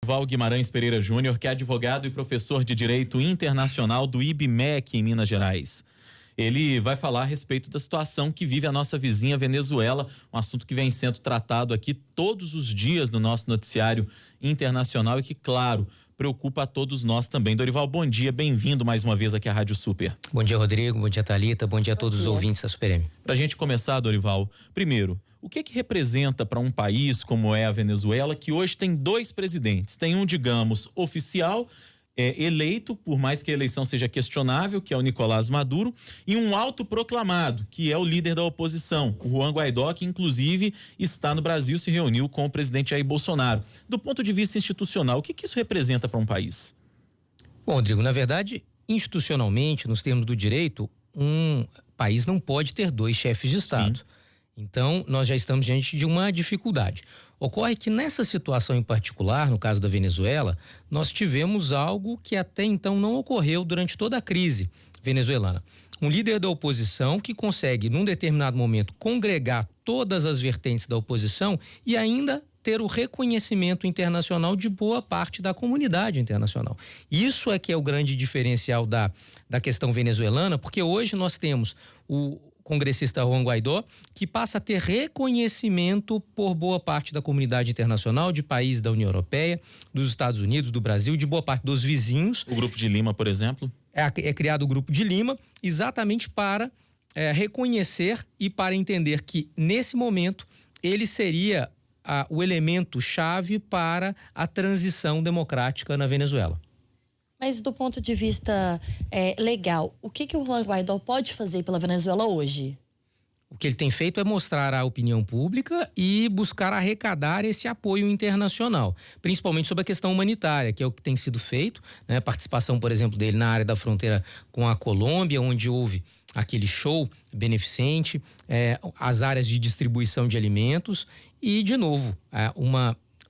Val Guimarães Pereira Júnior, que é advogado e professor de Direito Internacional do IBMEC em Minas Gerais. Ele vai falar a respeito da situação que vive a nossa vizinha Venezuela, um assunto que vem sendo tratado aqui todos os dias no nosso noticiário internacional e que, claro, preocupa a todos nós também. Dorival, bom dia, bem-vindo mais uma vez aqui à Rádio Super. Bom dia, Rodrigo, bom dia, Thalita, bom dia a todos os ouvintes da Super M. Pra gente começar, Dorival, primeiro, o que representa para um país como é a Venezuela, que hoje tem dois presidentes? Tem um, digamos, oficial, eleito, por mais que a eleição seja questionável, que é o Nicolás Maduro, e um autoproclamado, que é o líder da oposição, o Juan Guaidó, que inclusive está no Brasil, se reuniu com o presidente Jair Bolsonaro. Do ponto de vista institucional, o que isso representa para um país? Bom, Rodrigo, na verdade, institucionalmente, nos termos do direito, um país não pode ter dois chefes de Estado. Sim. Então, nós já estamos diante de uma dificuldade. Ocorre que nessa situação em particular, no caso da Venezuela, nós tivemos algo que até então não ocorreu durante toda a crise venezuelana. Um líder da oposição que consegue, num determinado momento, congregar todas as vertentes da oposição e ainda ter o reconhecimento internacional de boa parte da comunidade internacional. Isso é que é o grande diferencial da questão venezuelana, porque hoje nós temos o congressista Juan Guaidó, que passa a ter reconhecimento por boa parte da comunidade internacional, de países da União Europeia, dos Estados Unidos, do Brasil, de boa parte dos vizinhos. O Grupo de Lima, por exemplo? É criado o Grupo de Lima exatamente para reconhecer e para entender que, nesse momento, ele seria o elemento chave para a transição democrática na Venezuela. Mas do ponto de vista legal, o que o Juan Guaidó pode fazer pela Venezuela hoje? O que ele tem feito é mostrar à opinião pública e buscar arrecadar esse apoio internacional, principalmente sobre a questão humanitária, que é o que tem sido feito, né? A participação, por exemplo, dele na área da fronteira com a Colômbia, onde houve aquele show beneficente, as áreas de distribuição de alimentos e, de novo,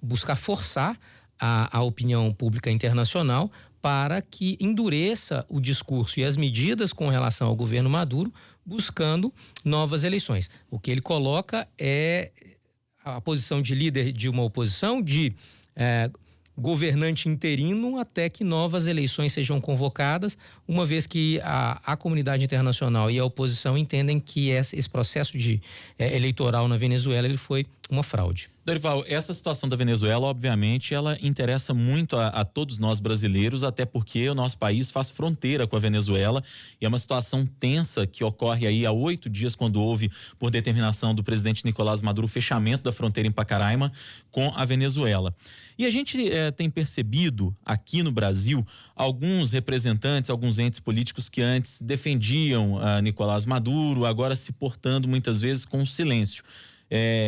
buscar forçar a opinião pública internacional para que endureça o discurso e as medidas com relação ao governo Maduro, buscando novas eleições. O que ele coloca é a posição de líder de uma oposição, de governante interino, até que novas eleições sejam convocadas, uma vez que a comunidade internacional e a oposição entendem que esse processo eleitoral na Venezuela ele foi uma fraude. Dorival, essa situação da Venezuela, obviamente, ela interessa muito a todos nós brasileiros, até porque o nosso país faz fronteira com a Venezuela e é uma situação tensa que ocorre aí há 8 dias, quando houve, por determinação do presidente Nicolás Maduro, o fechamento da fronteira em Pacaraima com a Venezuela. E a gente tem percebido aqui no Brasil alguns representantes, alguns entes políticos que antes defendiam Nicolás Maduro, agora se portando muitas vezes com silêncio.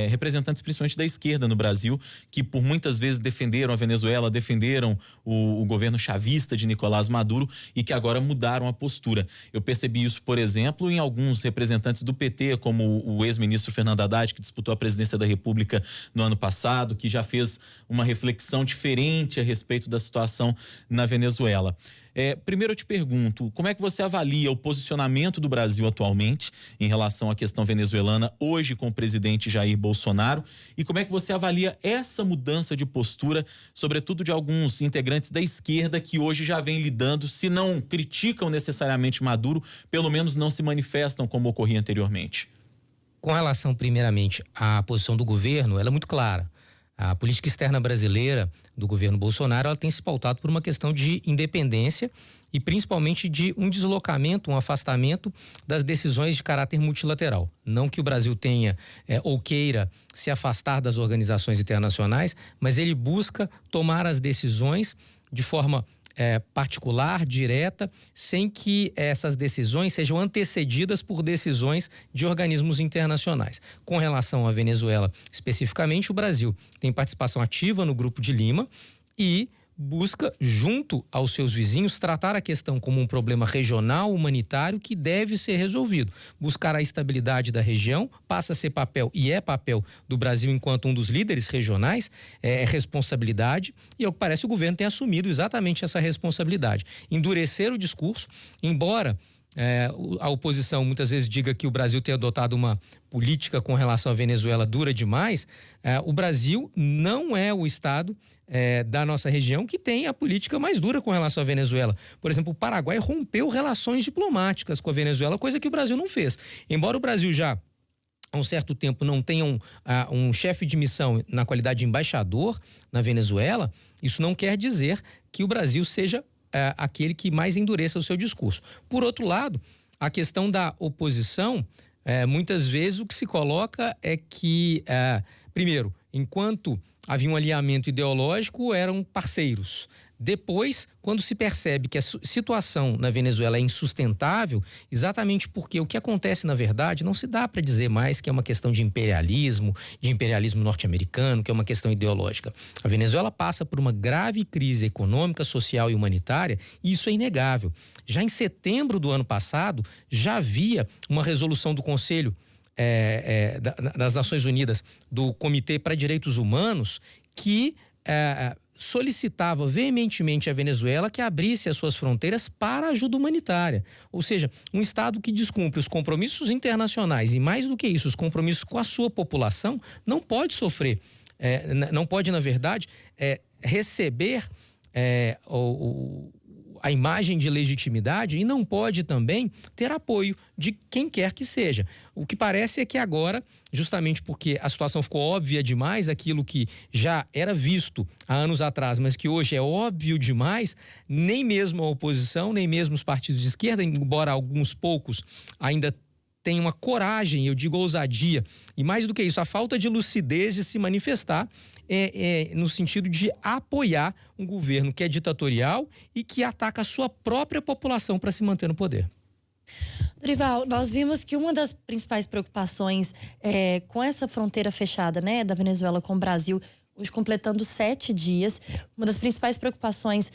Representantes principalmente da esquerda no Brasil, que por muitas vezes defenderam a Venezuela, defenderam o governo chavista de Nicolás Maduro e que agora mudaram a postura. Eu percebi isso, por exemplo, em alguns representantes do PT, como o ex-ministro Fernando Haddad, que disputou a presidência da República no ano passado, que já fez uma reflexão diferente a respeito da situação na Venezuela. Primeiro eu te pergunto, como é que você avalia o posicionamento do Brasil atualmente em relação à questão venezuelana, hoje com o presidente Jair Bolsonaro, e como é que você avalia essa mudança de postura, sobretudo de alguns integrantes da esquerda que hoje já vem lidando, se não criticam necessariamente Maduro, pelo menos não se manifestam como ocorria anteriormente? Com relação, primeiramente, à posição do governo, ela é muito clara. A política externa brasileira do governo Bolsonaro, ela tem se pautado por uma questão de independência e principalmente de um deslocamento, um afastamento das decisões de caráter multilateral. Não que o Brasil tenha ou queira se afastar das organizações internacionais, mas ele busca tomar as decisões de forma particular, direta, sem que essas decisões sejam antecedidas por decisões de organismos internacionais. Com relação à Venezuela, especificamente, o Brasil tem participação ativa no Grupo de Lima e busca, junto aos seus vizinhos, tratar a questão como um problema regional, humanitário, que deve ser resolvido. Buscar a estabilidade da região passa a ser papel, e é papel do Brasil enquanto um dos líderes regionais, é responsabilidade, e ao que parece o governo tem assumido exatamente essa responsabilidade. Endurecer o discurso, embora a oposição muitas vezes diga que o Brasil tem adotado uma política com relação à Venezuela dura demais, o Brasil não é o estado da nossa região que tem a política mais dura com relação à Venezuela. Por exemplo, o Paraguai rompeu relações diplomáticas com a Venezuela, coisa que o Brasil não fez. Embora o Brasil já há um certo tempo não tenha um chefe de missão na qualidade de embaixador na Venezuela, isso não quer dizer que o Brasil seja aquele que mais endureça o seu discurso. Por outro lado, a questão da oposição, muitas vezes o que se coloca é que, primeiro, enquanto havia um alinhamento ideológico, eram parceiros. Depois, quando se percebe que a situação na Venezuela é insustentável, exatamente porque o que acontece, na verdade, não se dá para dizer mais que é uma questão de imperialismo norte-americano, que é uma questão ideológica. A Venezuela passa por uma grave crise econômica, social e humanitária, e isso é inegável. Já em setembro do ano passado, já havia uma resolução do Conselho das Nações Unidas, do Comitê para Direitos Humanos, que solicitava veementemente à Venezuela que abrisse as suas fronteiras para ajuda humanitária. Ou seja, um Estado que descumpre os compromissos internacionais e, mais do que isso, os compromissos com a sua população, não pode sofrer, não pode, na verdade, receber a imagem de legitimidade e não pode também ter apoio de quem quer que seja. O que parece é que agora, justamente porque a situação ficou óbvia demais, aquilo que já era visto há anos atrás, mas que hoje é óbvio demais, nem mesmo a oposição, nem mesmo os partidos de esquerda, embora alguns poucos ainda tenham uma coragem, eu digo ousadia, e mais do que isso, a falta de lucidez de se manifestar no sentido de apoiar um governo que é ditatorial e que ataca a sua própria população para se manter no poder. Dorival, nós vimos que uma das principais preocupações com essa fronteira fechada, né, da Venezuela com o Brasil, hoje completando 7 dias, uma das principais preocupações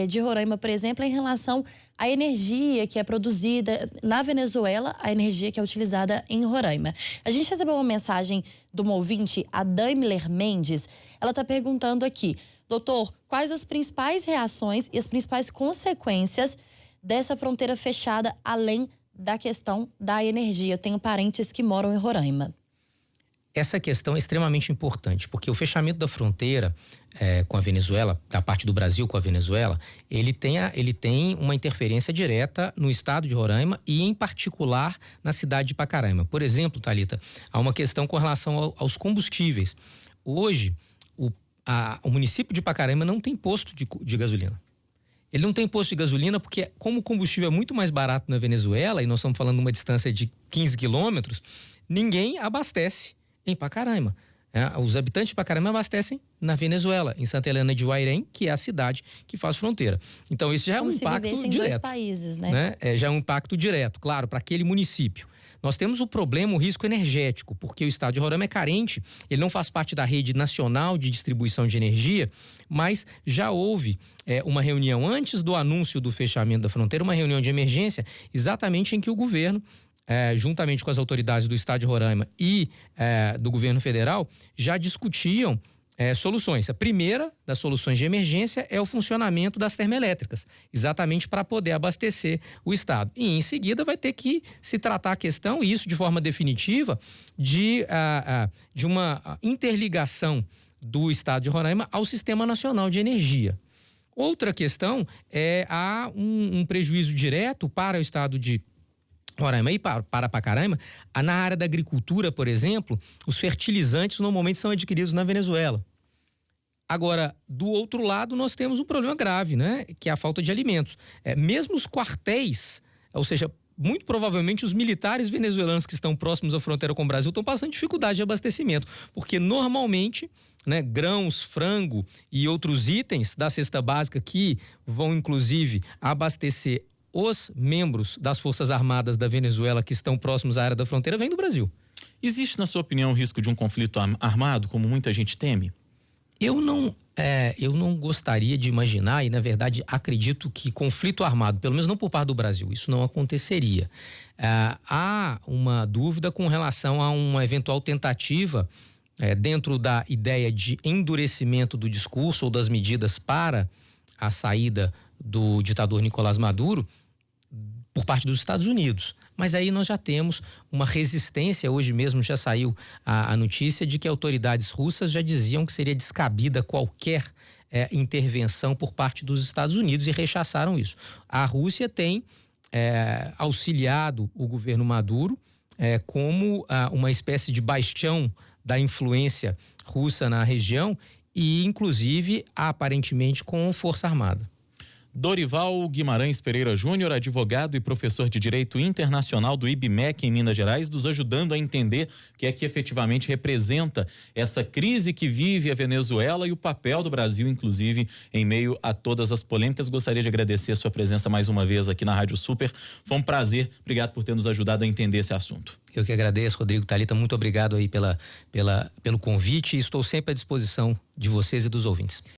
de Roraima, por exemplo, é em relação à energia que é produzida na Venezuela, a energia que é utilizada em Roraima. A gente recebeu uma mensagem de uma ouvinte, a Daimler Mendes. Ela está perguntando aqui: doutor, quais as principais reações e as principais consequências dessa fronteira fechada, além da questão da energia? Eu tenho parentes que moram em Roraima. Essa questão é extremamente importante, porque o fechamento da fronteira com a Venezuela, da parte do Brasil com a Venezuela, ele tem uma interferência direta no estado de Roraima e, em particular, na cidade de Pacaraima. Por exemplo, Thalita, há uma questão com relação aos combustíveis. Hoje, o município de Pacaraima não tem posto de gasolina. Ele não tem posto de gasolina porque, como o combustível é muito mais barato na Venezuela, e nós estamos falando de uma distância de 15 quilômetros, ninguém abastece em Pacaraima. Os habitantes de Pacaraima abastecem na Venezuela, em Santa Helena de Guairém, que é a cidade que faz fronteira. Então, isso já é um impacto direto. Como se vivessem 2 países, né? Já é um impacto direto, claro, para aquele município. Nós temos o problema, o risco energético, porque o estado de Roraima é carente, ele não faz parte da rede nacional de distribuição de energia, mas já houve uma reunião antes do anúncio do fechamento da fronteira, uma reunião de emergência, exatamente em que o governo, juntamente com as autoridades do estado de Roraima e do governo federal, já discutiam soluções. A primeira das soluções de emergência é o funcionamento das termoelétricas, exatamente para poder abastecer o estado. E em seguida vai ter que se tratar a questão, e isso de forma definitiva, de uma interligação do estado de Roraima ao Sistema Nacional de Energia. Outra questão há um prejuízo direto para o estado de Roraima e para Pacaraima. Na área da agricultura, por exemplo, os fertilizantes normalmente são adquiridos na Venezuela. Agora, do outro lado, nós temos um problema grave, né? Que é a falta de alimentos. Mesmo os quartéis, ou seja, muito provavelmente os militares venezuelanos que estão próximos à fronteira com o Brasil estão passando dificuldade de abastecimento, porque normalmente, né, grãos, frango e outros itens da cesta básica que vão inclusive abastecer os membros das Forças Armadas da Venezuela que estão próximos à área da fronteira vêm do Brasil. Existe, na sua opinião, o risco de um conflito armado, como muita gente teme? Eu não gostaria de imaginar, e na verdade acredito que conflito armado, pelo menos não por parte do Brasil, isso não aconteceria. Há uma dúvida com relação a uma eventual tentativa dentro da ideia de endurecimento do discurso ou das medidas para a saída do ditador Nicolás Maduro, por parte dos Estados Unidos. Mas aí nós já temos uma resistência, hoje mesmo já saiu a notícia de que autoridades russas já diziam que seria descabida qualquer intervenção por parte dos Estados Unidos e rechaçaram isso. A Rússia tem auxiliado o governo Maduro como uma espécie de bastião da influência russa na região e, inclusive, aparentemente com força armada. Dorival Guimarães Pereira Júnior, advogado e professor de Direito Internacional do IBMEC em Minas Gerais, nos ajudando a entender o que é que efetivamente representa essa crise que vive a Venezuela e o papel do Brasil, inclusive, em meio a todas as polêmicas. Gostaria de agradecer a sua presença mais uma vez aqui na Rádio Super. Foi um prazer. Obrigado por ter nos ajudado a entender esse assunto. Eu que agradeço, Rodrigo, Thalita, muito obrigado aí pelo convite e estou sempre à disposição de vocês e dos ouvintes.